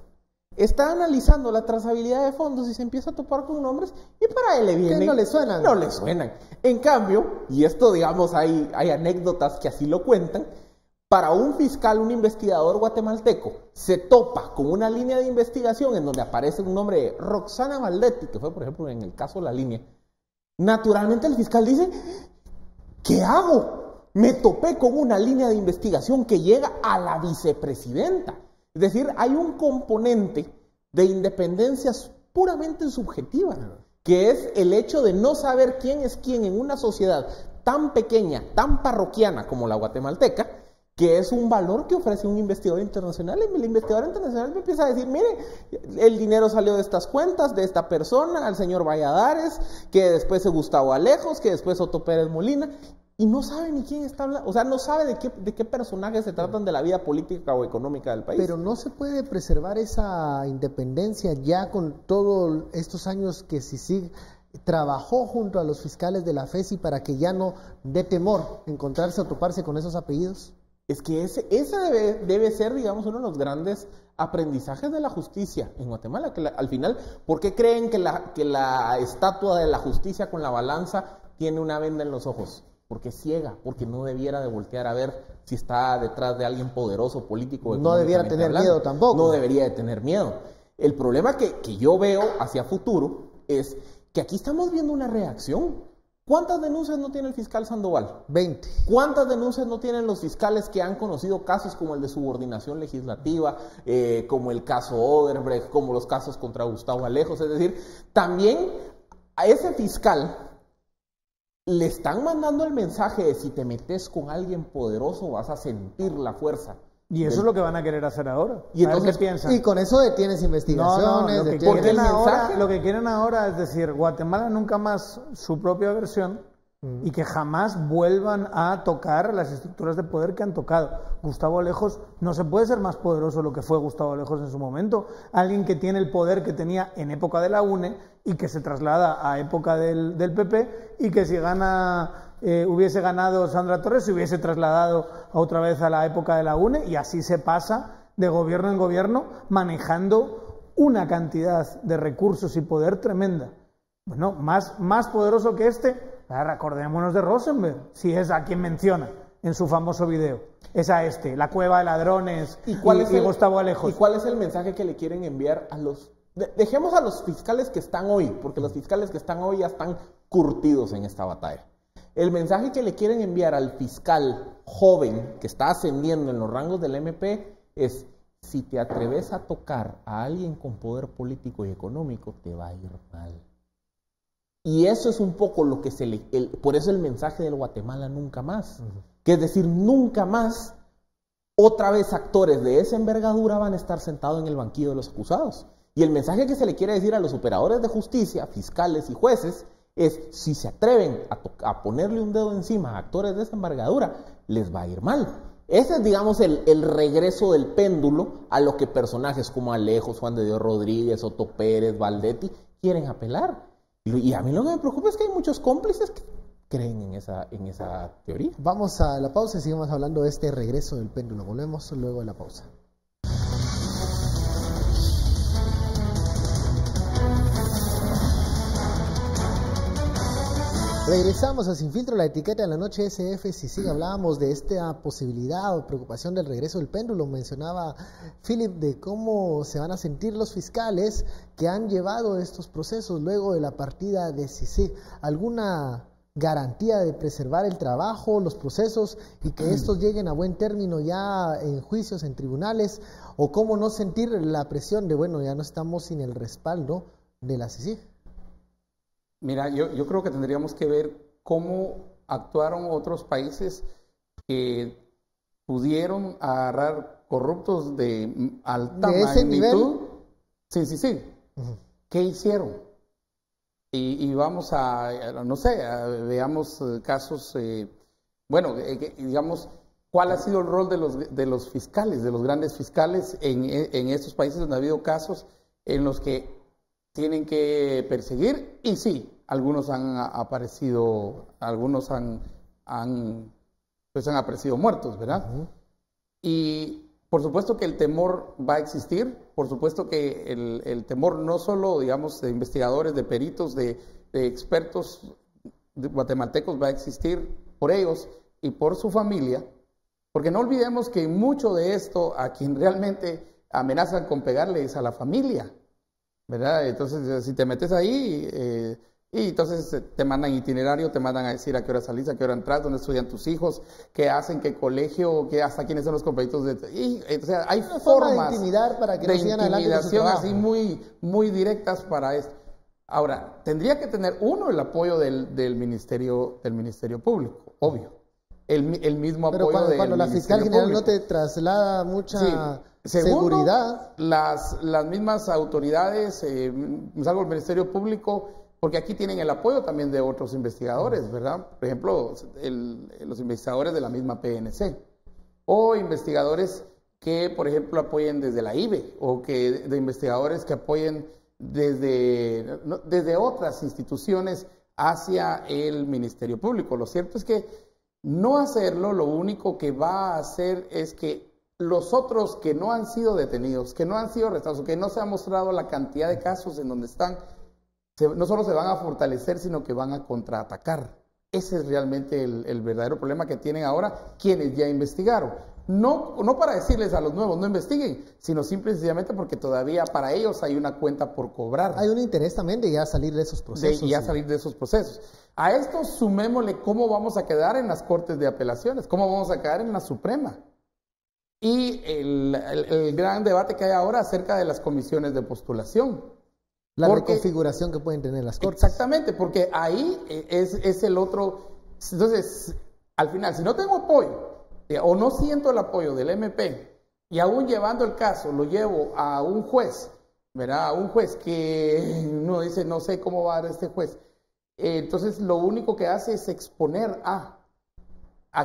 está analizando la trazabilidad de fondos y se empieza a topar con nombres y para él le vienen... ¿Qué no le suenan? No le suenan. En cambio, y esto digamos hay anécdotas que así lo cuentan, para un fiscal, un investigador guatemalteco, se topa con una línea de investigación en donde aparece un nombre de Roxana Valdetti, que fue por ejemplo en el caso de La Línea. Naturalmente el fiscal dice, ¿qué hago? Me topé con una línea de investigación que llega a la vicepresidenta. Es decir, hay un componente de independencia puramente subjetiva, que es el hecho de no saber quién es quién en una sociedad tan pequeña, tan parroquiana como la guatemalteca, que es un valor que ofrece un investigador internacional. El investigador internacional me empieza a decir, mire, el dinero salió de estas cuentas, de esta persona, al señor Valladares, que después es Gustavo Alejos, que después Otto Pérez Molina, y no sabe ni quién está hablando, o sea, no sabe de qué personajes se tratan de la vida política o económica del país. Pero no se puede preservar esa independencia ya con todos estos años que CICIG trabajó junto a los fiscales de la FESI para que ya no dé temor encontrarse o toparse con esos apellidos. Es que ese debe ser, digamos, uno de los grandes aprendizajes de la justicia en Guatemala, que al final, ¿por qué creen que la estatua de la justicia con la balanza tiene una venda en los ojos? Porque es ciega, porque no debiera de voltear a ver si está detrás de alguien poderoso, político. No debiera tener miedo tampoco. No debería de tener miedo. El problema que yo veo hacia futuro es que aquí estamos viendo una reacción. ¿Cuántas denuncias no tiene el fiscal Sandoval? 20. ¿Cuántas denuncias no tienen los fiscales que han conocido casos como el de subordinación legislativa, como el caso Oderbrecht, como los casos contra Gustavo Alejos? Es decir, también a ese fiscal le están mandando el mensaje de si te metes con alguien poderoso vas a sentir la fuerza. Y eso es lo que van a querer hacer ahora. Y entonces, ¿qué piensan? Y con eso detienes investigaciones. Lo que quieren ahora es decir, Guatemala nunca más su propia versión, y que jamás vuelvan a tocar las estructuras de poder que han tocado. Gustavo Alejos no se puede ser más poderoso de lo que fue Gustavo Alejos en su momento. Alguien que tiene el poder que tenía en época de la UNE y que se traslada a época del PP, y que si hubiese ganado Sandra Torres se hubiese trasladado otra vez a la época de la UNE, y así se pasa de gobierno en gobierno manejando una cantidad de recursos y poder tremenda. Bueno, más poderoso que acordémonos de Rosenberg, si es a quien menciona en su famoso video. Es a la cueva de ladrones y Gustavo Alejos. ¿Y cuál es el mensaje que le quieren enviar a los... Dejemos a los fiscales que están hoy, porque los fiscales que están hoy ya están curtidos en esta batalla. El mensaje que le quieren enviar al fiscal joven que está ascendiendo en los rangos del MP es: si te atreves a tocar a alguien con poder político y económico, te va a ir mal. Y eso es un poco lo que por eso el mensaje del Guatemala nunca más. Que es decir, nunca más otra vez actores de esa envergadura van a estar sentados en el banquillo de los acusados. Y el mensaje que se le quiere decir a los operadores de justicia, fiscales y jueces, es: si se atreven a ponerle un dedo encima a actores de esa envergadura, les va a ir mal. Ese es, digamos, el regreso del péndulo a lo que personajes como Alejos, Juan de Dios Rodríguez, Otto Pérez, Valdetti quieren apelar. Y a mí lo que me preocupa es que hay muchos cómplices que creen en esa teoría. Vamos a la pausa y seguimos hablando de este regreso del péndulo. Volvemos luego de la pausa. Regresamos a Sin Filtro, la etiqueta de la noche SF. Si hablábamos de esta posibilidad o preocupación del regreso del péndulo. Mencionaba Philip de cómo se van a sentir los fiscales que han llevado estos procesos luego de la partida de CICIG. ¿Alguna garantía de preservar el trabajo, los procesos y que estos lleguen a buen término ya en juicios, en tribunales? ¿O cómo no sentir la presión de, bueno, ya no estamos sin el respaldo de la CICIG? Mira, yo creo que tendríamos que ver cómo actuaron otros países que pudieron agarrar corruptos de alta magnitud. Sí. ¿Qué hicieron? Y vamos no sé, veamos casos, digamos, ¿cuál ha sido el rol de los fiscales, de los grandes fiscales en estos países donde ha habido casos en los que tienen que perseguir? Y sí, algunos han aparecido, algunos han aparecido muertos, ¿verdad? Uh-huh. Y por supuesto que el temor va a existir, por supuesto que el temor no solo, digamos, de investigadores, de peritos, de expertos guatemaltecos va a existir por ellos y por su familia, porque no olvidemos que mucho de esto a quien realmente amenazan con pegarle es a la familia, ¿verdad? Entonces, si te metes ahí, y entonces te mandan itinerario, te mandan a decir a qué hora salís, a qué hora entras, dónde estudian tus hijos, qué hacen, qué colegio, hasta quiénes son los compañeros o sea, hay formas de intimidar para que de no sigan adelante con su trabajo, así muy directas para esto. Ahora, tendría que tener el apoyo del ministerio Público, obvio. El mismo apoyo del Ministerio cuando la fiscal general Público no te traslada mucha Segundo, seguridad. Las mismas autoridades, salvo el Ministerio Público, porque aquí tienen el apoyo también de otros investigadores, ¿verdad? Por ejemplo, los investigadores de la misma PNC, o investigadores que, por ejemplo, apoyen desde la IBE, o de investigadores que apoyen desde otras instituciones hacia el Ministerio Público. Lo cierto es que no hacerlo, lo único que va a hacer es que los otros que no han sido detenidos, que no han sido arrestados, que no se ha mostrado la cantidad de casos en donde están, no solo se van a fortalecer, sino que van a contraatacar. Ese es realmente el verdadero problema que tienen ahora quienes ya investigaron. No para decirles a los nuevos no investiguen, sino simple y sencillamente porque todavía para ellos hay una cuenta por cobrar. Hay un interés también de ya salir de esos procesos. Salir de esos procesos. A esto sumémosle cómo vamos a quedar en las Cortes de Apelaciones, cómo vamos a quedar en la Suprema. Y el gran debate que hay ahora acerca de las comisiones de postulación. La reconfiguración que pueden tener las Cortes. Exactamente, porque ahí es el otro. Entonces, al final, si no tengo apoyo, o no siento el apoyo del MP, y aún llevando el caso, lo llevo a un juez, ¿verdad? A un juez que uno dice, no sé cómo va a dar este juez. entonces lo único que hace es exponer a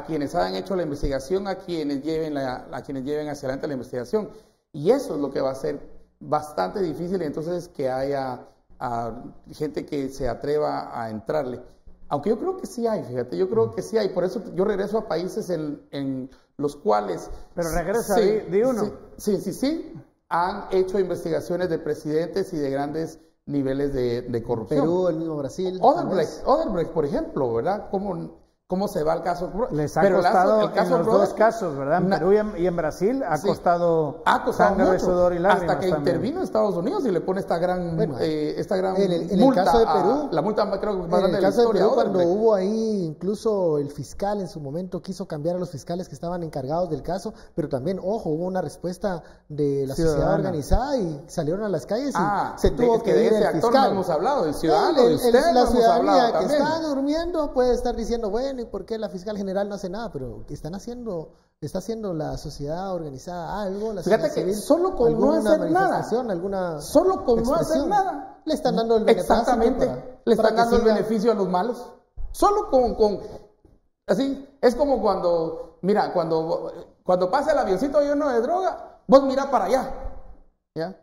quienes hayan hecho la investigación, a quienes lleven hacia adelante la investigación. Y eso es lo que va a ser bastante difícil, entonces, que haya gente que se atreva a entrarle. Aunque yo creo que sí hay, fíjate, yo creo que sí hay. Por eso yo regreso a países en los cuales... Pero regresa, di uno. Sí, han hecho investigaciones de presidentes y de grandes niveles de corrupción. Perú, el mismo Brasil. Odebrecht, por ejemplo, ¿verdad? ¿Cómo se va el caso? Les ha costado el caso en los dos casos, ¿verdad? En Perú y en Brasil ha costado sangre, sudor y lágrimas. Hasta que también intervino Estados Unidos y le pone esta gran multa. En el caso de Perú, la multa creo que más grande de la historia. Cuando hubo ahí, incluso el fiscal en su momento quiso cambiar a los fiscales que estaban encargados del caso, pero también, ojo, hubo una respuesta de la sociedad organizada y salieron a las calles y se tuvo que ir el fiscal. No hemos hablado, del ciudadano, de usted la no hemos hablado ciudadanía que también. está durmiendo puede estar diciendo, bueno, ¿y por qué la fiscal general no hace nada? Pero está haciendo la sociedad organizada algo, la Fíjate sociedad que civil, solo con no hacer nada, solo con no hacer nada, le están dando el beneficio. Exactamente, le están dando el beneficio a los malos. Solo así, es como cuando pasa el avioncito lleno de droga, vos mira para allá, ¿ya?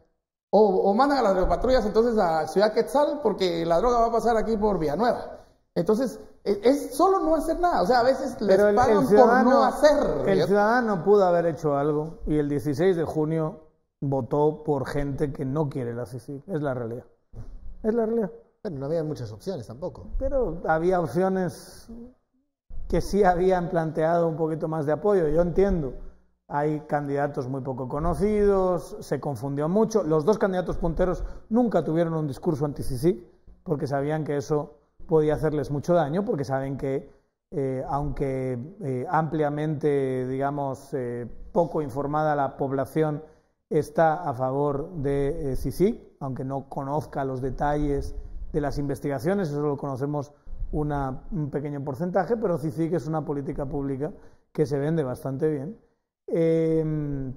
O mandan a las patrullas entonces a Ciudad Quetzal porque la droga va a pasar aquí por Villanueva. Entonces, es solo no hacer nada. O sea, a veces les pagan por no hacer. El ciudadano pudo haber hecho algo y el 16 de junio votó por gente que no quiere la CICIG. Es la realidad. Es la realidad. Bueno, no había muchas opciones tampoco. Pero había opciones que sí habían planteado un poquito más de apoyo. Yo entiendo. Hay candidatos muy poco conocidos, se confundió mucho. Los dos candidatos punteros nunca tuvieron un discurso anti-CICIG porque sabían que eso podía hacerles mucho daño, porque saben que, aunque ampliamente, digamos, poco informada la población está a favor de CICIG, aunque no conozca los detalles de las investigaciones, eso lo conocemos un pequeño porcentaje, pero CICIG es una política pública que se vende bastante bien.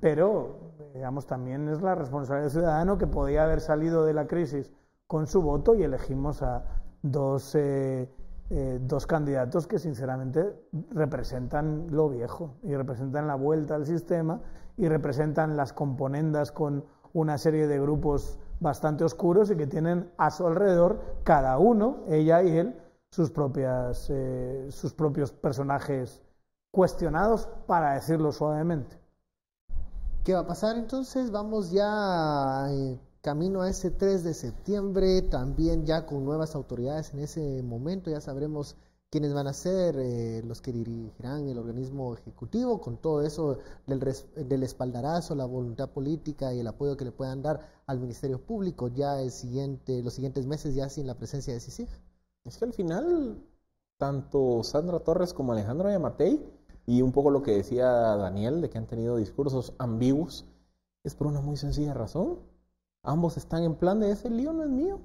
Pero, digamos, también es la responsabilidad del ciudadano que podía haber salido de la crisis con su voto y elegimos a dos candidatos que sinceramente representan lo viejo y representan la vuelta al sistema y representan las componendas con una serie de grupos bastante oscuros y que tienen a su alrededor cada uno, ella y él, sus propios personajes cuestionados, para decirlo suavemente. ¿Qué va a pasar entonces? Vamos ya camino a ese 3 de septiembre, también ya con nuevas autoridades en ese momento, ya sabremos quiénes van a ser los que dirigirán el organismo ejecutivo, con todo eso del espaldarazo, la voluntad política y el apoyo que le puedan dar al Ministerio Público ya los siguientes meses, ya sin la presencia de CICIG. Es que al final, tanto Sandra Torres como Alejandro Yamatei, y un poco lo que decía Daniel, de que han tenido discursos ambiguos, es por una muy sencilla razón. Ambos están en plan de ese lío no es mío.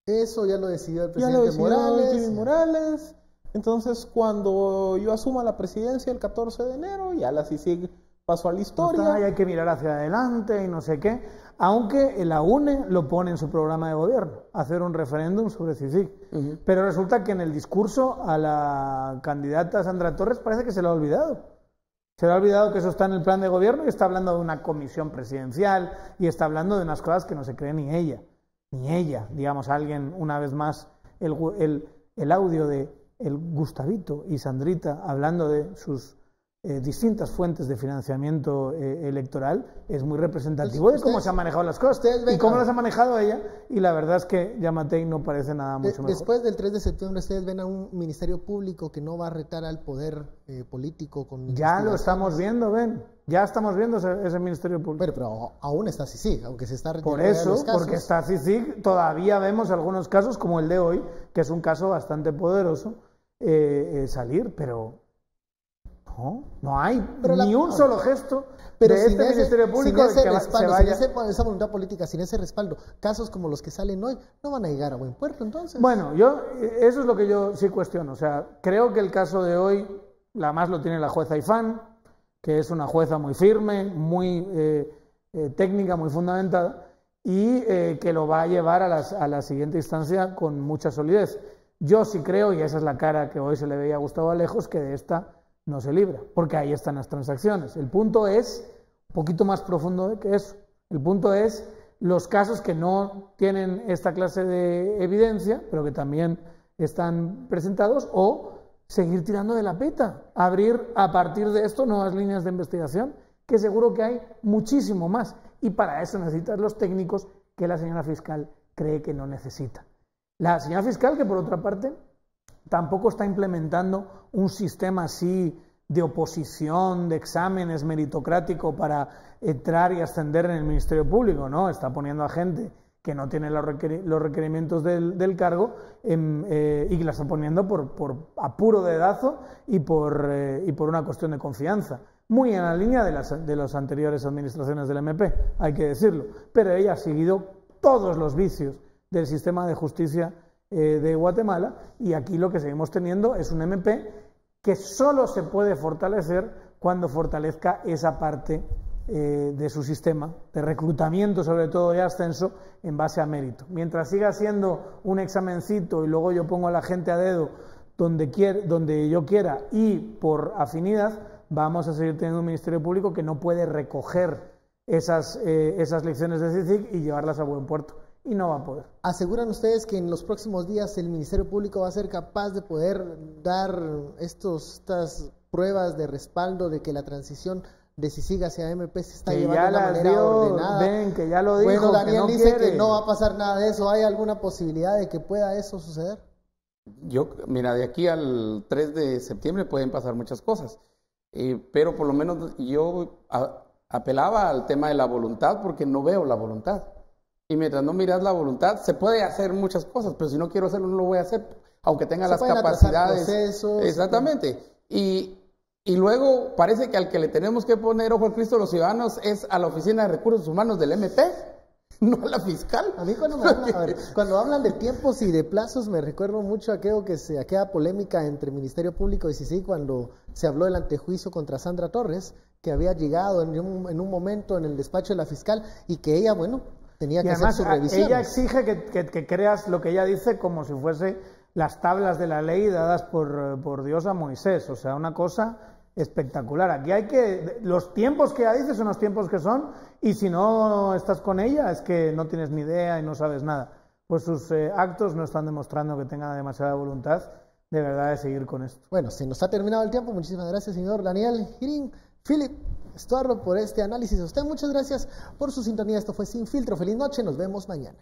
Eso ya lo decidió el presidente Morales. Entonces, cuando yo asuma la presidencia el 14 de enero, ya la CICIG pasó a la historia. Hay que mirar hacia adelante y no sé qué. Aunque la UNE lo pone en su programa de gobierno, hacer un referéndum sobre CICIG. Pero resulta que en el discurso a la candidata Sandra Torres parece que se lo ha olvidado. Se le ha olvidado que eso está en el plan de gobierno y está hablando de una comisión presidencial y está hablando de unas cosas que no se cree ni ella. Digamos, alguien, una vez más, el audio de el Gustavito y Sandrita hablando de sus distintas fuentes de financiamiento electoral es muy representativo de cómo se han manejado las cosas y cómo las ha manejado ella, y la verdad es que Yamatei no parece nada mucho mejor. Después del 3 de septiembre ustedes ven a un ministerio público que no va a retar al poder político con... Ya lo estamos viendo, ya estamos viendo ese ministerio público. Pero aún está CICIG, aunque se está retirando. Por eso, porque está CICIG, todavía vemos algunos casos como el de hoy, que es un caso bastante poderoso, salir, pero no hay ni un solo gesto de este Ministerio Público sin esa voluntad política, sin ese respaldo. Casos como los que salen hoy no van a llegar a buen puerto, entonces. Bueno, eso es lo que yo sí cuestiono. O sea, creo que el caso de hoy, la más lo tiene la jueza Ifán, que es una jueza muy firme, muy técnica, muy fundamentada, y que lo va a llevar a la siguiente instancia con mucha solidez. Yo sí creo, y esa es la cara que hoy se le veía a Gustavo Alejos, que de esta no se libra, porque ahí están las transacciones. El punto es un poquito más profundo que eso. El punto es los casos que no tienen esta clase de evidencia, pero que también están presentados, o seguir tirando de la peta, abrir a partir de esto nuevas líneas de investigación, que seguro que hay muchísimo más. Y para eso necesitas los técnicos que la señora fiscal cree que no necesita. La señora fiscal, que por otra parte tampoco está implementando un sistema así de oposición, de exámenes meritocrático para entrar y ascender en el Ministerio Público, ¿no? Está poniendo a gente que no tiene los requerimientos del cargo y que la está poniendo por apuro de dedazo y por una cuestión de confianza. Muy en la línea de las anteriores administraciones del MP, hay que decirlo. Pero ella ha seguido todos los vicios del sistema de justicia de Guatemala, y aquí lo que seguimos teniendo es un MP que solo se puede fortalecer cuando fortalezca esa parte de su sistema de reclutamiento, sobre todo, y ascenso en base a mérito. Mientras siga siendo un examencito y luego yo pongo a la gente a dedo donde yo quiera y por afinidad, vamos a seguir teniendo un Ministerio Público que no puede recoger esas lecciones de CICIG y llevarlas a buen puerto. Y no va a poder. ¿Aseguran ustedes que en los próximos días el Ministerio Público va a ser capaz de poder dar estas pruebas de respaldo de que la transición de CICIG hacia MP se está llevando de una manera ordenada? Ven, que ya lo dijo. Bueno, Daniel que no dice quiere. que no va a pasar nada de eso. ¿Hay alguna posibilidad de que pueda eso suceder? Mira, de aquí al 3 de septiembre pueden pasar muchas cosas, pero por lo menos yo apelaba al tema de la voluntad, porque no veo la voluntad. Y mientras no miras la voluntad, se puede hacer muchas cosas, pero si no quiero hacerlo, no lo voy a hacer, aunque tenga las capacidades. Procesos, exactamente. Y luego parece que al que le tenemos que poner ojo al Cristo los ciudadanos es a la Oficina de Recursos Humanos del MP, no a la fiscal. A mí cuando hablan de tiempos y de plazos, me recuerdo mucho aquella polémica entre Ministerio Público y CICIG cuando se habló del antejuicio contra Sandra Torres, que había llegado en un momento en el despacho de la fiscal y que ella, tenía que hacer su revisión. Ella exige que creas lo que ella dice como si fuese las tablas de la ley dadas por Dios a Moisés. O sea, una cosa espectacular. Aquí los tiempos que ella dice son los tiempos que son, y si no estás con ella es que no tienes ni idea y no sabes nada. Pues sus actos no están demostrando que tenga demasiada voluntad de verdad de seguir con esto. Bueno, se nos ha terminado el tiempo. Muchísimas gracias, señor Daniel Girín. Philip Estuardo, por este análisis. A usted muchas gracias por su sintonía. Esto fue Sin Filtro. Feliz noche, nos vemos mañana.